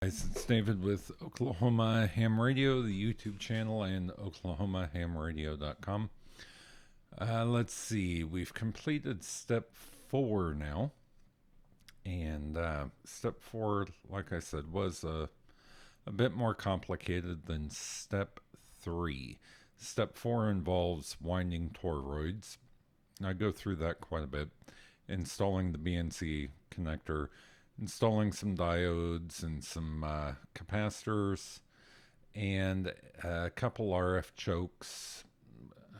It's David with Oklahoma Ham Radio, the YouTube channel, and oklahomahamradio.com. Let's see, we've completed step 4 now. And step 4, like I said, was a bit more complicated than step 3. Step 4 involves winding toroids. I go through that quite a bit, installing the BNC connector, installing some diodes and some capacitors, and a couple RF chokes,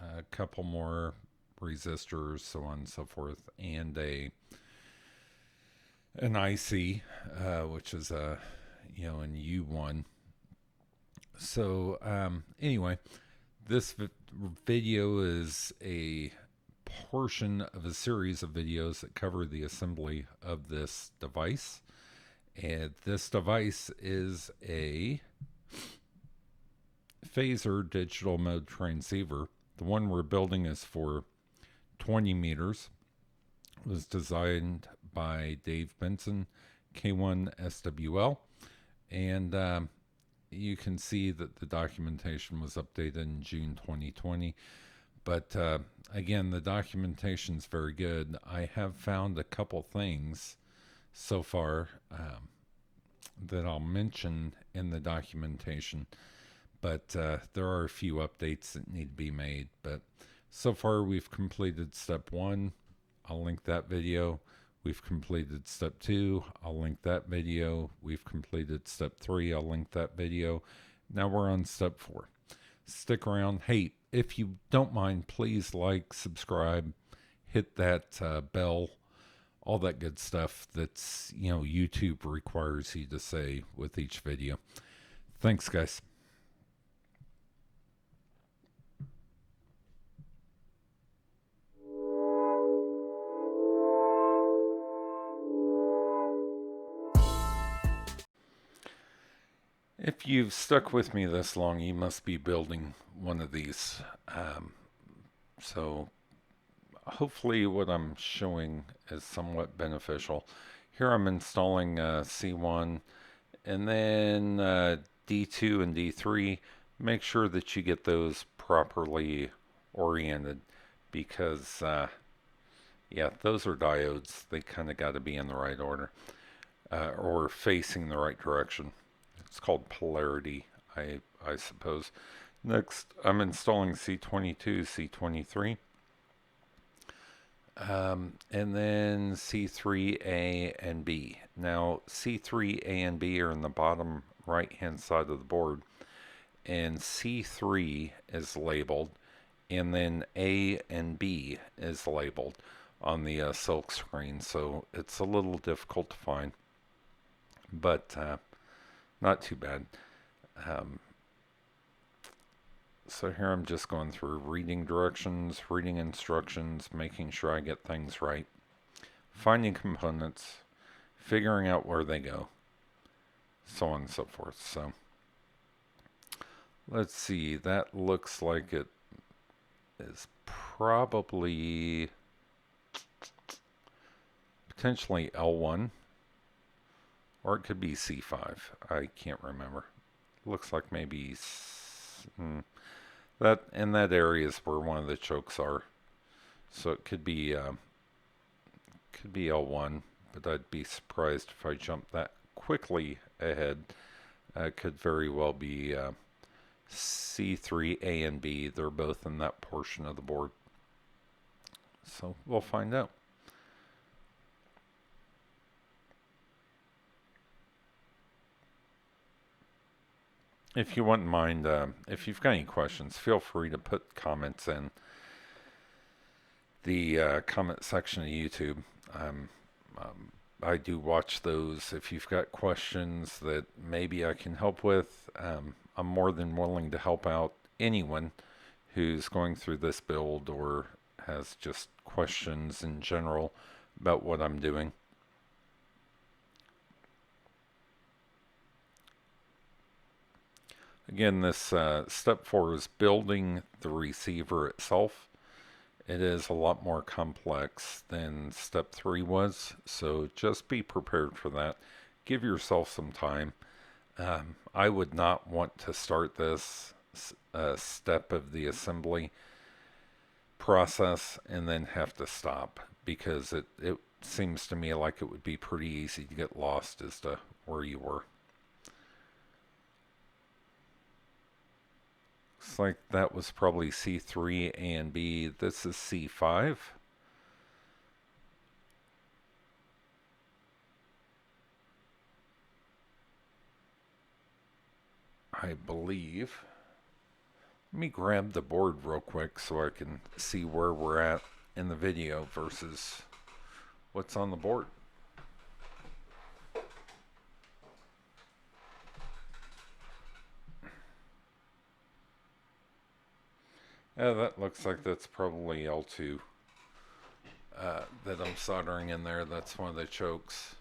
a couple more resistors, so on and so forth, and a an IC, which is a an U1. So anyway, this video is a portion of a series of videos that cover the assembly of this device. And this device is a phaser digital mode transceiver. The one we're building is for 20 meters. It was designed by Dave Benson, K1SWL. And you can see that the documentation was updated in June 2020. But again, the documentation is very good. I have found a couple things so far that I'll mention in the documentation, but there are a few updates that need to be made. But so far, we've completed step 1. I'll link that video. We've completed step 2. I'll link that video. We've completed step 3. I'll link that video. Now we're on step 4. Stick around. Hey, if you don't mind, please like, subscribe, hit that bell, all that good stuff that's, YouTube requires you to say with each video. Thanks, guys. If you've stuck with me this long, you must be building one of these. So hopefully what I'm showing is somewhat beneficial. Here I'm installing C1 and then D2 and D3. Make sure that you get those properly oriented because, yeah, those are diodes. They kind of got to be in the right order or facing the right direction. It's called polarity, I suppose. Next, I'm installing C22, C23, and then C3A and B. Now, C3A and B are in the bottom right-hand side of the board, and C3 is labeled, and then A and B is labeled on the silk screen, so it's a little difficult to find, but not too bad. So here I'm just going through reading directions, reading instructions, making sure I get things right, finding components, figuring out where they go, so on and so forth. So let's see, that looks like it is probably potentially L1, or it could be C5. I can't remember. Looks like maybe that in that area is where one of the chokes are. So it could be L1, but I'd be surprised if I jump that quickly ahead. It could very well be C3A and B. They're both in that portion of the board. So we'll find out. If you wouldn't mind, if you've got any questions, feel free to put comments in the comment section of YouTube. I do watch those. If you've got questions that maybe I can help with, I'm more than willing to help out anyone who's going through this build or has just questions in general about what I'm doing. Again, this step 4 is building the receiver itself. It is a lot more complex than step 3 was, so just be prepared for that. Give yourself some time. I would not want to start this step of the assembly process and then have to stop, because it seems to me like it would be pretty easy to get lost as to where you were. Looks like that was probably C3 and B. This is C5. I believe. Let me grab the board real quick so I can see where we're at in the video versus what's on the board. Yeah, that looks like that's probably L2 that I'm soldering in there. That's one of the chokes.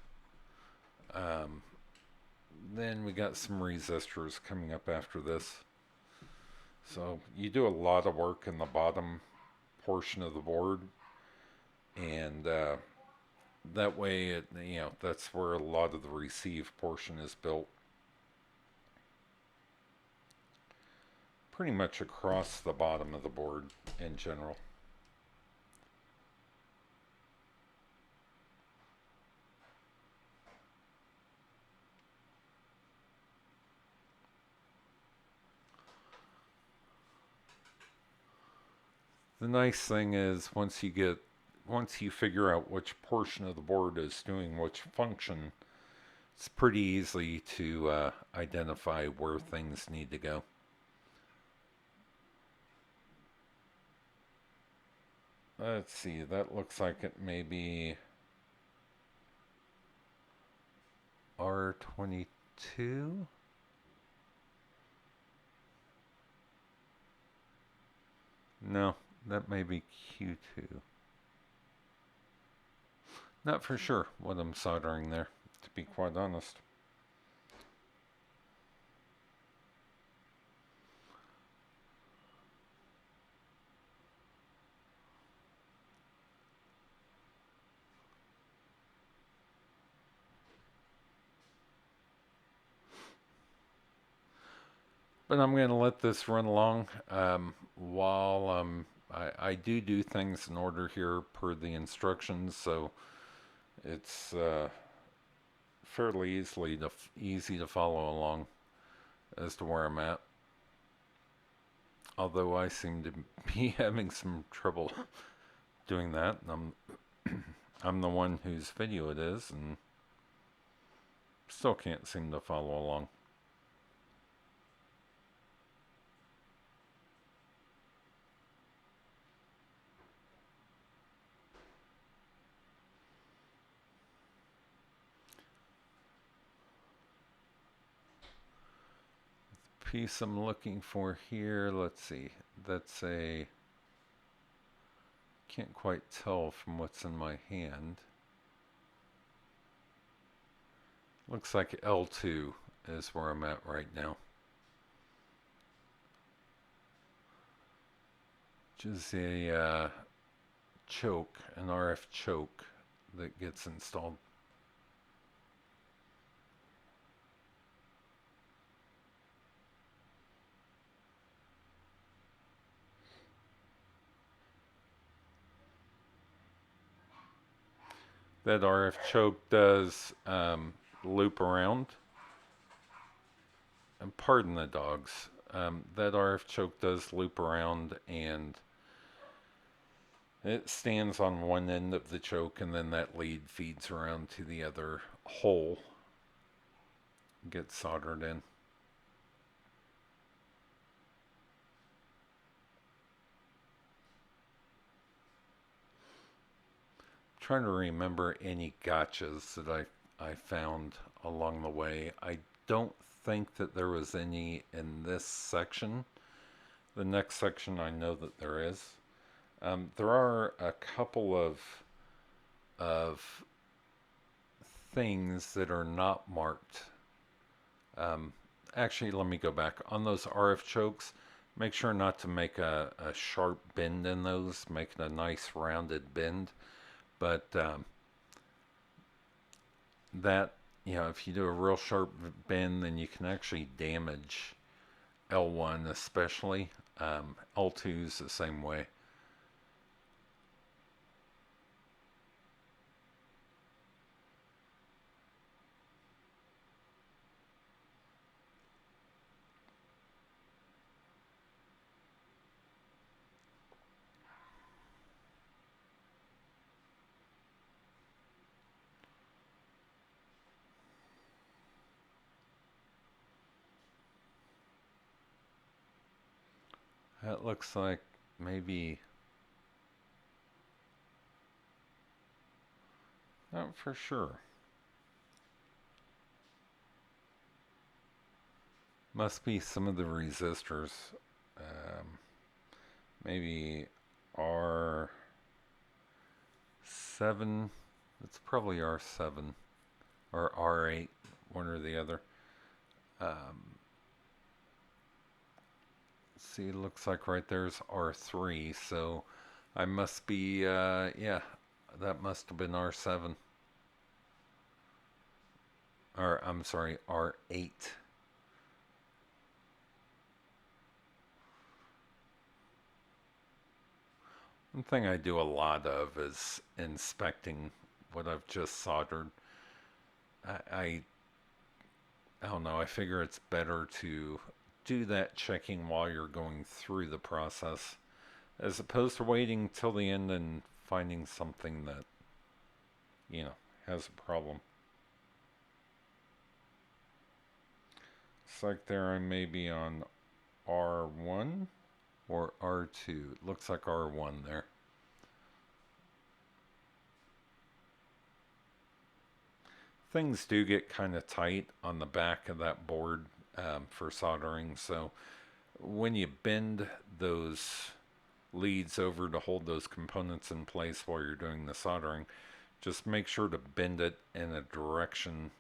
Then we got some resistors coming up after this. So you do a lot of work in the bottom portion of the board, and that way, that's where a lot of the receive portion is built. Pretty much across the bottom of the board in general. The nice thing is once you figure out which portion of the board is doing which function, it's pretty easy to identify where things need to go. Let's see, that looks like it may be R22. No, that may be Q2. Not for sure what I'm soldering there, to be quite honest. But I'm going to let this run along while I do things in order here per the instructions, so it's fairly easy to follow along as to where I'm at. Although I seem to be having some trouble doing that. I'm the one whose video it is, and still can't seem to follow along. Piece I'm looking for here, let's see, that's a, can't quite tell from what's in my hand. Looks like L2 is where I'm at right now. Which is a choke, an RF choke that gets installed. That RF choke does loop around. And pardon the dogs. That RF choke does loop around, and it stands on one end of the choke, and then that lead feeds around to the other hole. Gets soldered in. Trying to remember any gotchas that I found along the way. I don't think that there was any in this section. The next section I know that there is. There are a couple of things that are not marked. Actually, let me go back. On those RF chokes, make sure not to make a sharp bend in those. Make it a nice rounded bend. But that if you do a real sharp bend, then you can actually damage L1 especially. L2 is the same way. That looks like maybe, not for sure. Must be some of the resistors. Um, Maybe R7. It's probably R7 or R8, one or the other. Um, See, it looks like right there's R3, so I must be, yeah, that must have been R7. Or, I'm sorry, R8. One thing I do a lot of is inspecting what I've just soldered. I, I, I don't know, I figure it's better to do that checking while you're going through the process as opposed to waiting till the end and finding something that, you know, has a problem. It's like there I may be on R1 or R2. It looks like R1 there. Things do get kind of tight on the back of that board for soldering, so when you bend those leads over to hold those components in place while you're doing the soldering, just make sure to bend it in a direction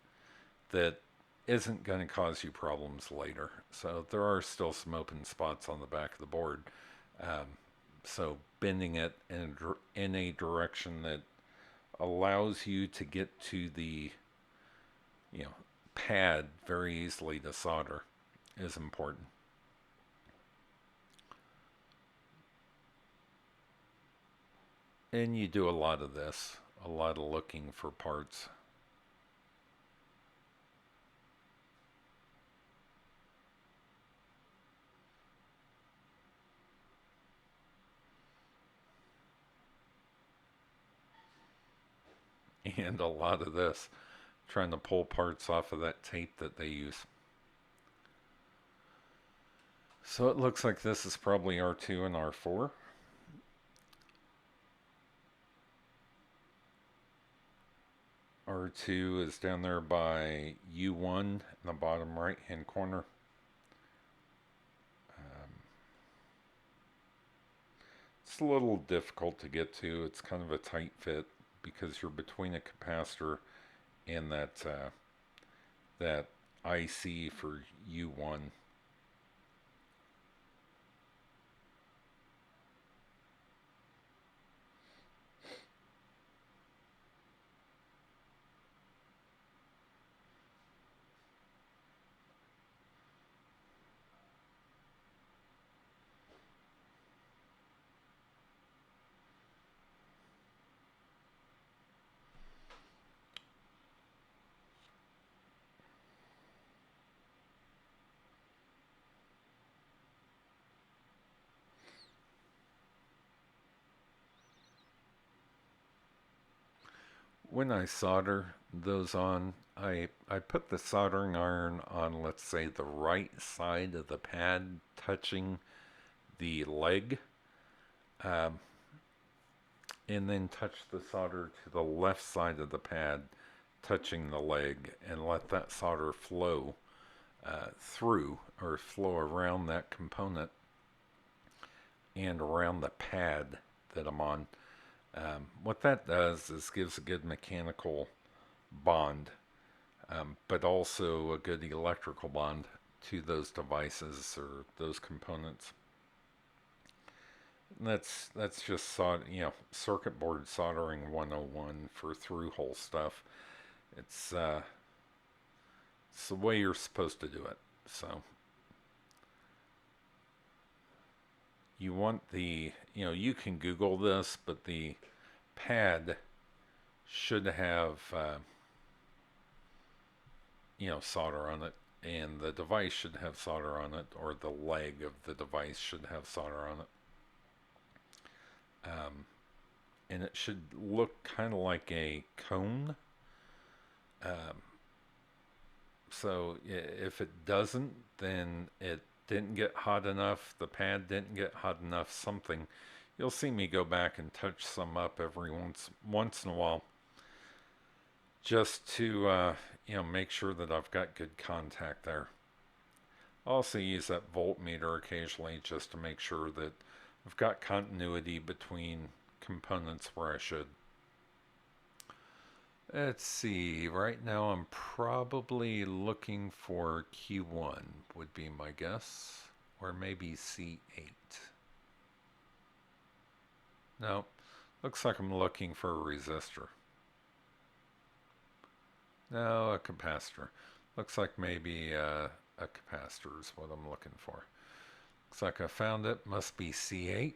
that isn't going to cause you problems later. So there are still some open spots on the back of the board. Um, so bending it in a direction that allows you to get to the, you know, pad very easily to solder is important. And you do a lot of this, a lot of looking for parts. And a lot of this, trying to pull parts off of that tape that they use. So it looks like this is probably R2 and R4. R2 is down there by U1 in the bottom right hand corner. Um, it's a little difficult to get to. It's kind of a tight fit because you're between a capacitor and that IC for U1. When I solder those on, I put the soldering iron on, let's say, the right side of the pad touching the leg, um, and then touch the solder to the left side of the pad touching the leg and let that solder flow through or flow around that component and around the pad that I'm on. What that does is gives a good mechanical bond, but also a good electrical bond to those devices or those components. And that's just circuit board soldering 101 for through hole stuff. It's It's the way you're supposed to do it. So you want the, you can Google this, but the pad should have, solder on it, and the device should have solder on it, or the leg of the device should have solder on it. And it should look kind of like a cone. Um, so if it doesn't, then it didn't get hot enough, the pad didn't get hot enough, something. You'll see me go back and touch some up every once in a while, just to make sure that I've got good contact there. I also use that voltmeter occasionally just to make sure that I've got continuity between components where I should. Let's see, right now I'm probably looking for Q1 would be my guess, or maybe C8. No, looks like I'm looking for a resistor. No, a capacitor. Looks like maybe a capacitor is what I'm looking for. Looks like I found it, must be C8.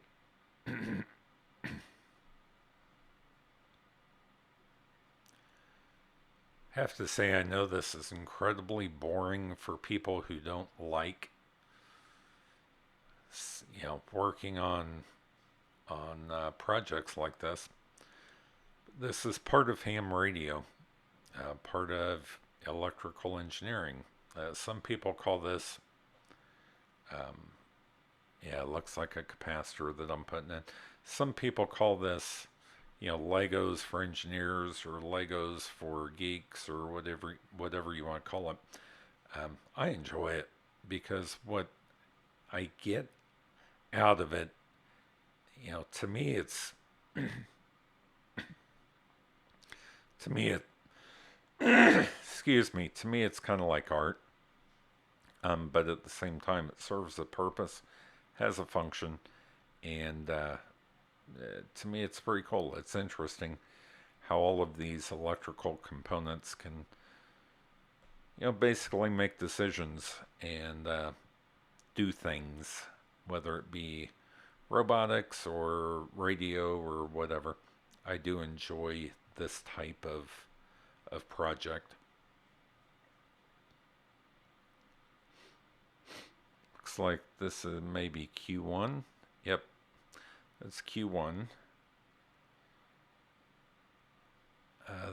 Have to say, I know this is incredibly boring for people who don't like, working on projects like this. This is part of ham radio, part of electrical engineering. Some people call this, it looks like a capacitor that I'm putting in. Some people call this, Legos for engineers or Legos for geeks or whatever you want to call it. I enjoy it because what I get out of it, to me it's to me it excuse me, to me it's kind of like art. But at the same time it serves a purpose, has a function, and to me it's pretty cool. It's interesting how all of these electrical components can, basically make decisions and do things, whether it be robotics or radio or whatever. I do enjoy this type of project. Looks like this is maybe Q1. Yep, that's Q1.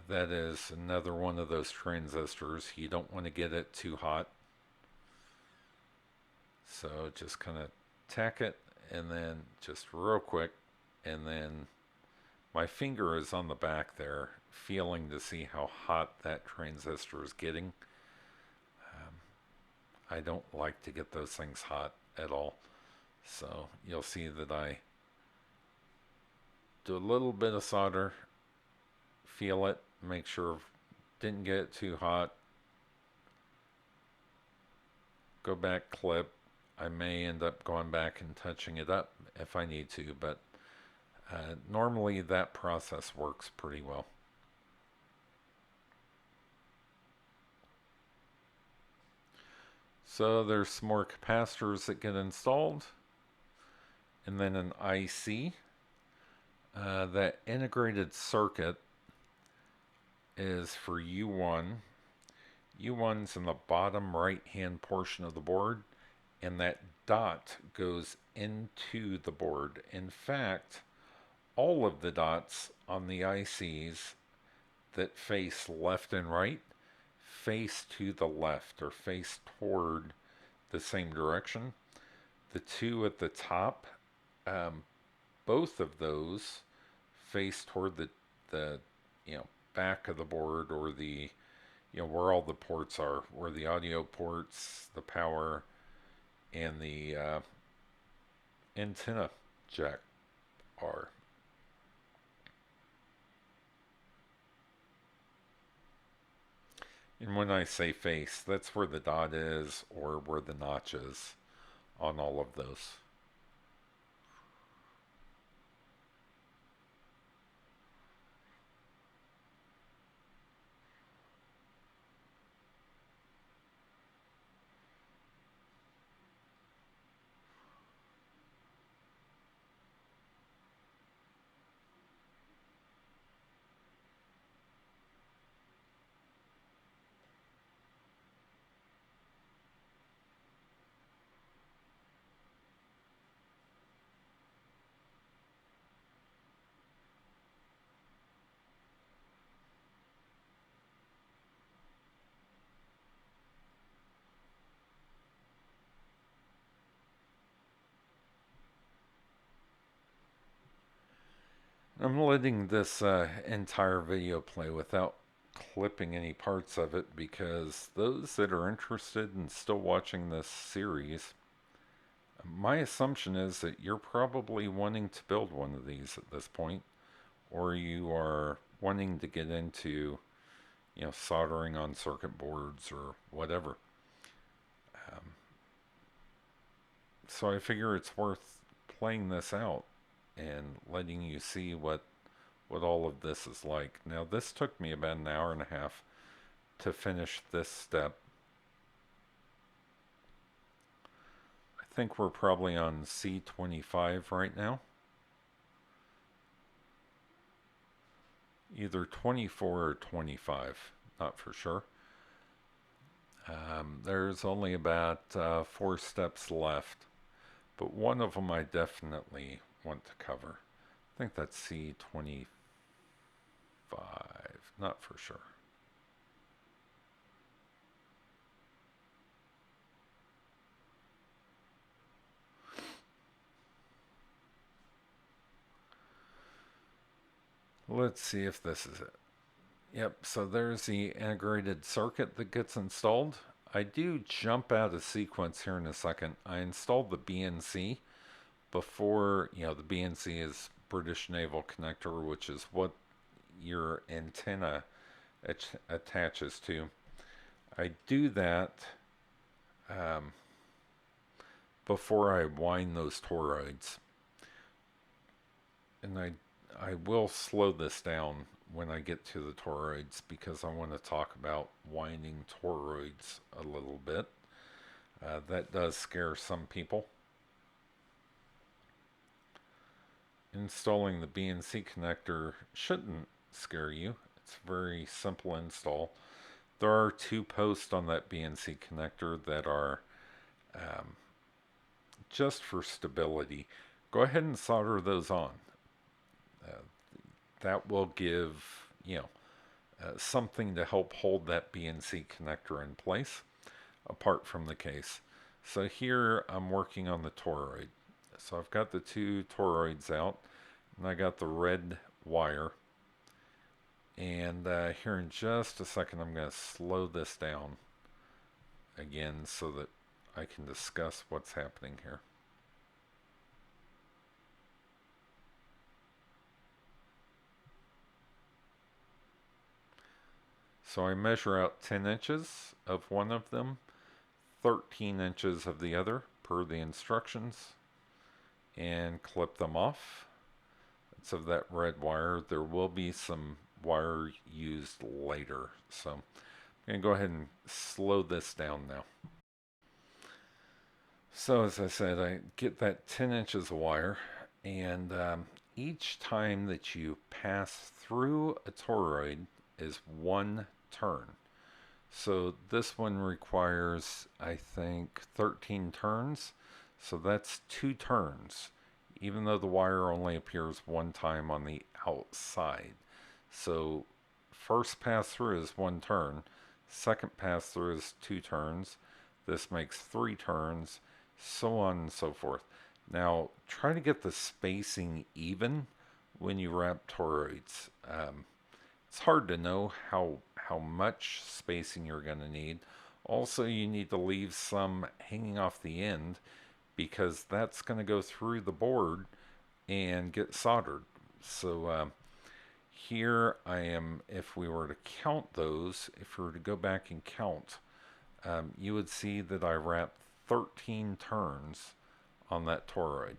That is another one of those transistors. You don't want to get it too hot. So just kind of tack it, and then just real quick, and then my finger is on the back there, feeling to see how hot that transistor is getting. I don't like to get those things hot at all. So you'll see that I do a little bit of solder, feel it, make sure didn't get it too hot. Go back, clip. I may end up going back and touching it up if I need to, but normally that process works pretty well. So there's some more capacitors that get installed, and then an IC. That integrated circuit is for U1. U1's in the bottom right hand portion of the board, and that dot goes into the board. In fact, all of the dots on the ICs that face left and right face to the left, or face toward the same direction. The two at the top, both of those face toward the back of the board, or the where all the ports are, where the audio ports, the power, and the antenna jack are. And when I say face, that's where the dot is, or where the notch is on all of those. I'm letting this entire video play without clipping any parts of it because those that are interested in still watching this series, my assumption is that you're probably wanting to build one of these at this point, or you are wanting to get into, soldering on circuit boards or whatever. Um, so I figure it's worth playing this out and letting you see what all of this is like. Now, this took me about an hour and a half to finish this step. I think we're probably on C25 right now. Either 24 or 25, not for sure. There's only about 4 steps left, but one of them I definitely want to cover. I think that's C25, not for sure. Let's see if this is it. Yep, so there's the integrated circuit that gets installed. I do jump out of sequence here in a second. I installed the BNC before, the BNC is British Naval Connector, which is what your antenna attaches to. I do that before I wind those toroids. And I will slow this down when I get to the toroids because I want to talk about winding toroids a little bit. That does scare some people. Installing the BNC connector shouldn't scare you. It's a very simple install. There are 2 posts on that BNC connector that are just for stability. Go ahead and solder those on. That will give, something to help hold that BNC connector in place apart from the case. So here I'm working on the toroid. So I've got the 2 toroids out and I got the red wire. And here in just a second I'm going to slow this down again so that I can discuss what's happening here. So I measure out 10 inches of one of them, 13 inches of the other per the instructions, and clip them off. It's of that red wire. There will be some wire used later. So I'm going to go ahead and slow this down now. So as I said, I get that 10 inches of wire, and each time that you pass through a toroid is 1 turn. So this one requires, I think, 13 turns. So that's 2 turns, even though the wire only appears 1 time on the outside. So first pass through is 1 turn. Second pass through is 2 turns. This makes 3 turns, so on and so forth. Now, try to get the spacing even when you wrap toroids. It's hard to know how much spacing you're going to need. Also, you need to leave some hanging off the end because that's going to go through the board and get soldered. So here I am, if we were to count those, if we were to go back and count, you would see that I wrapped 13 turns on that toroid.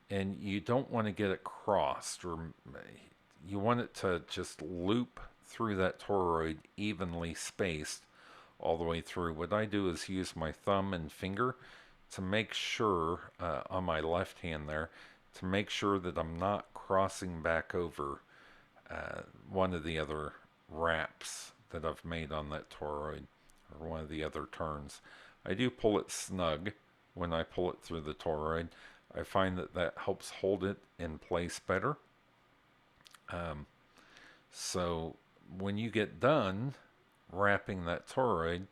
And you don't want to get it crossed, or you want it to just loop through that toroid evenly spaced all the way through. What I do is use my thumb and finger to make sure, on my left hand there, to make sure that I'm not crossing back over one of the other wraps that I've made on that toroid, or one of the other turns. I do pull it snug when I pull it through the toroid. I find that helps hold it in place better. So when you get done wrapping that toroid,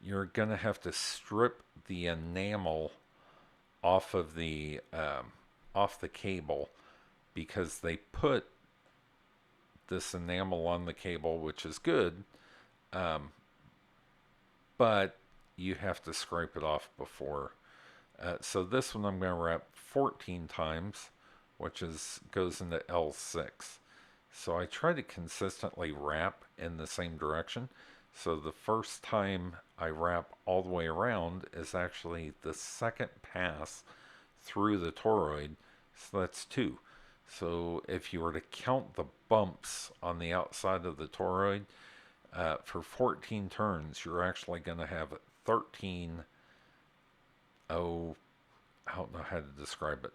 you're going to have to strip the enamel off of the off the cable because they put this enamel on the cable, which is good, um, but you have to scrape it off before. So this one I'm going to wrap 14 times, which goes into L6. So I try to consistently wrap in the same direction. So the first time I wrap all the way around is actually the second pass through the toroid. So that's 2. So if you were to count the bumps on the outside of the toroid, for 14 turns, you're actually going to have 13, oh, I don't know how to describe it.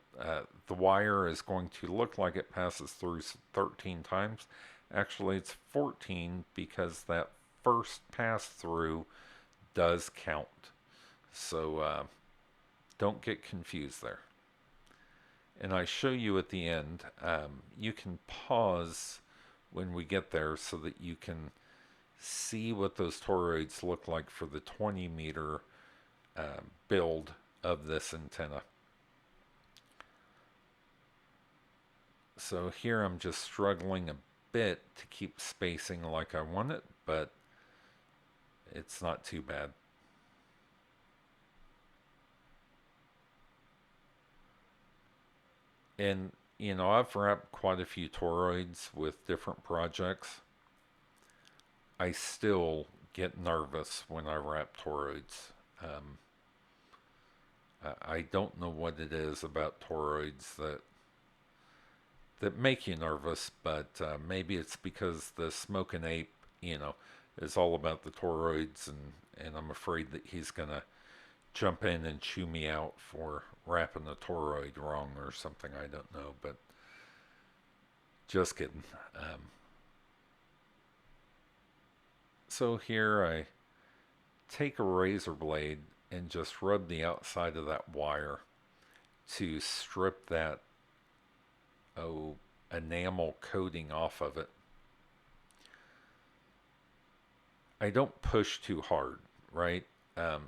The wire is going to look like it passes through 13 times. Actually, it's 14 because that first pass through does count. So don't get confused there. And I show you at the end. You can pause when we get there so that you can see what those toroids look like for the 20 meter build of this antenna. So here I'm just struggling a bit to keep spacing like I want it, but it's not too bad. And you know, I've wrapped quite a few toroids with different projects. I still get nervous when I wrap toroids. Um, I don't know what it is about toroids that make you nervous, but maybe it's because the Smoking Ape, you know, is all about the toroids, and I'm afraid that he's gonna jump in and chew me out for wrapping the toroid wrong or something. I don't know, but just kidding. So here I take a razor blade and just rub the outside of that wire to strip that enamel coating off of it. I don't push too hard, right?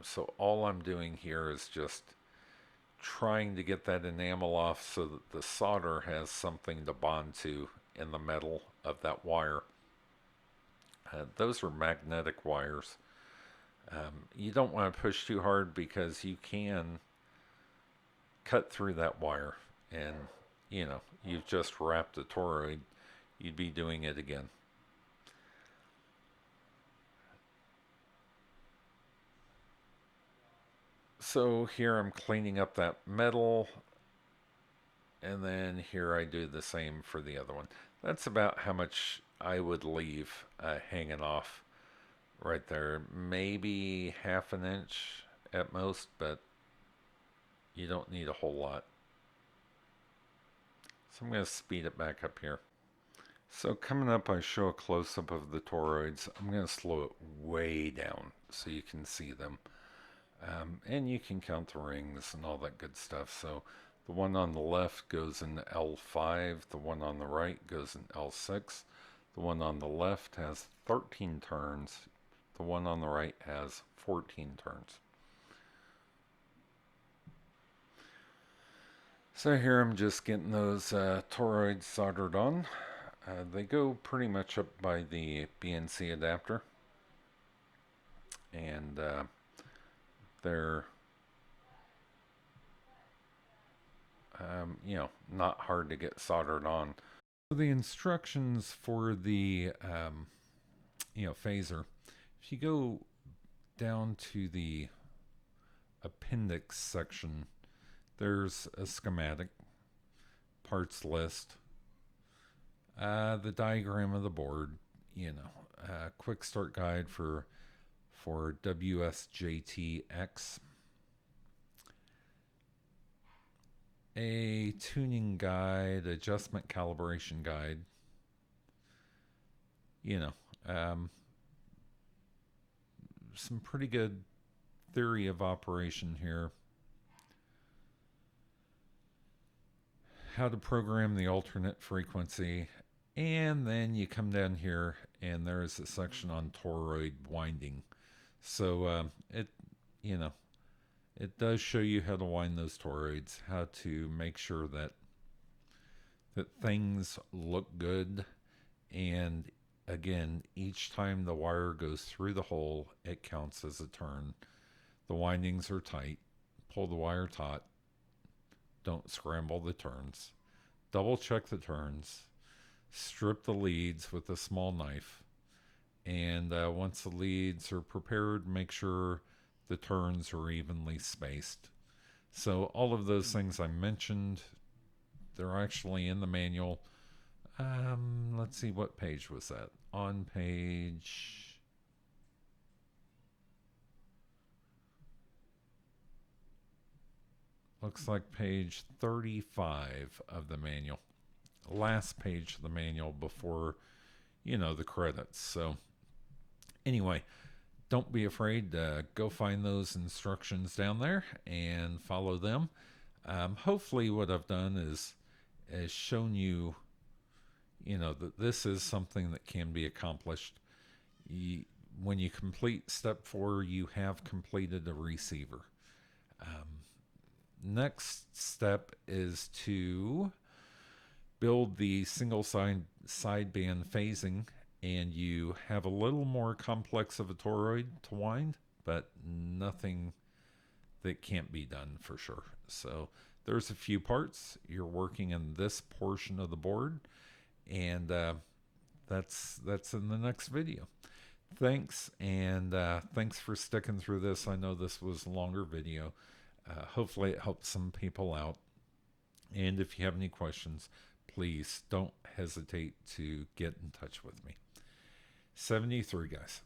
So all I'm doing here is just trying to get that enamel off so that the solder has something to bond to in the metal of that wire. Those are magnetic wires. You don't want to push too hard because you can cut through that wire, and you know, you've just wrapped a toroid, you'd be doing it again. So here I'm cleaning up that metal, and then here I do the same for the other one. That's about how much I would leave hanging off right there. Maybe half an inch at most, but you don't need a whole lot. So I'm going to speed it back up here. So coming up, I show a close-up of the toroids. I'm going to slow it way down so you can see them. And you can count the rings and all that good stuff. So the one on the left goes in L5. The one on the right goes in L6. The one on the left has 13 turns. The one on the right has 14 turns. So here I'm just getting those toroids soldered on. They go pretty much up by the BNC adapter. And they're, you know, not hard to get soldered on. So the instructions for the, you know, phaser, if you go down to the appendix section, there's a schematic, parts list, the diagram of the board, you know, quick start guide for WSJT-X, a tuning guide, adjustment calibration guide, you know, some pretty good theory of operation here. How to program the alternate frequency, and then you come down here and there is a section on toroid winding. So it, you know, it does show you how to wind those toroids, how to make sure that things look good. And again, each time the wire goes through the hole, it counts as a turn. The windings are tight. Pull the wire taut. Don't scramble the turns. Double check the turns. Strip the leads with a small knife. And once the leads are prepared, make sure the turns are evenly spaced. So all of those things I mentioned, they're actually in the manual. Let's see, what page was that? On page... looks like page 35 of the manual. Last page of the manual before, the credits. So anyway, don't be afraid to go find those instructions down there and follow them. Hopefully what I've done is shown you, that this is something that can be accomplished. When you complete step 4, you have completed a receiver. Next step is to build the single sideband phasing, and you have a little more complex of a toroid to wind, but nothing that can't be done for sure. So there's a few parts. You're working in this portion of the board, and that's in the next video. Thanks, and thanks for sticking through this. I know this was a longer video. Hopefully it helps some people out. And if you have any questions, please don't hesitate to get in touch with me. 73, guys.